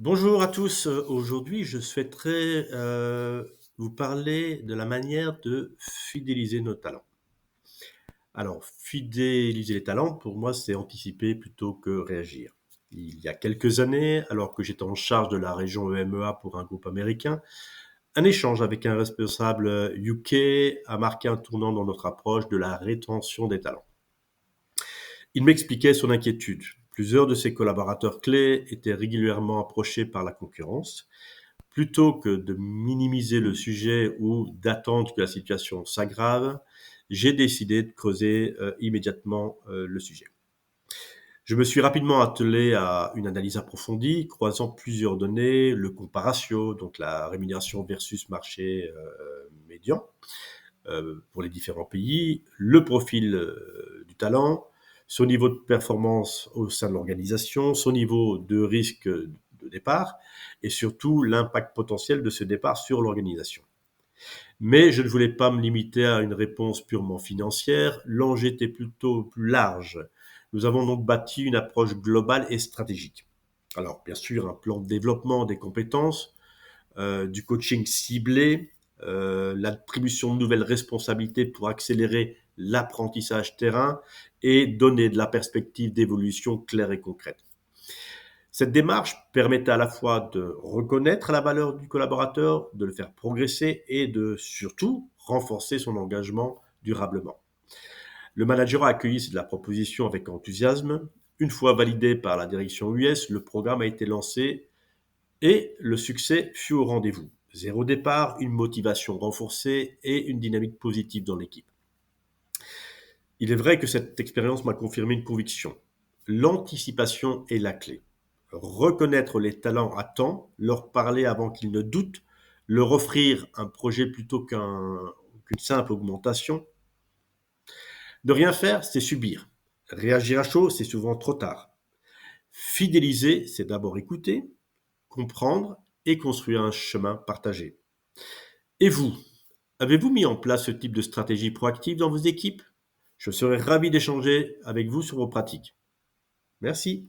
Bonjour à tous, aujourd'hui je souhaiterais, vous parler de la manière de fidéliser nos talents. Alors fidéliser les talents pour moi c'est anticiper plutôt que réagir. Il y a quelques années, alors que j'étais en charge de la région EMEA pour un groupe américain, un échange avec un responsable, UK a marqué un tournant dans notre approche de la rétention des talents. Il m'expliquait son inquiétude. Plusieurs de ses collaborateurs clés étaient régulièrement approchés par la concurrence. Plutôt que de minimiser le sujet ou d'attendre que la situation s'aggrave, j'ai décidé de creuser, immédiatement, le sujet. Je me suis rapidement attelé à une analyse approfondie, croisant plusieurs données, le comparatio, donc la rémunération versus marché, médian, pour les différents pays, le profil, du talent, son niveau de performance au sein de l'organisation, son niveau de risque, de départ et surtout l'impact potentiel de ce départ sur l'organisation. Mais je ne voulais pas me limiter à une réponse purement financière, l'enjeu était plutôt plus large. Nous avons donc bâti une approche globale et stratégique. Alors, bien sûr, un plan de développement des compétences, du coaching ciblé, l'attribution de nouvelles responsabilités pour accélérer l'apprentissage terrain et donner de la perspective d'évolution claire et concrète. Cette démarche permettait à la fois de reconnaître la valeur du collaborateur, de le faire progresser et de surtout renforcer son engagement durablement. Le manager a accueilli la proposition avec enthousiasme. Une fois validé par la direction US, le programme a été lancé et le succès fut au rendez-vous. Zéro départ, une motivation renforcée et une dynamique positive dans l'équipe. Il est vrai que cette expérience m'a confirmé une conviction. L'anticipation est la clé. Reconnaître les talents à temps, leur parler avant qu'ils ne doutent, leur offrir un projet plutôt qu'une simple augmentation. Ne rien faire, c'est subir. Réagir à chaud, c'est souvent trop tard. Fidéliser, c'est d'abord écouter, comprendre et construire un chemin partagé. Et vous, avez-vous mis en place ce type de stratégie proactive dans vos équipes? Je serais ravi d'échanger avec vous sur vos pratiques. Merci.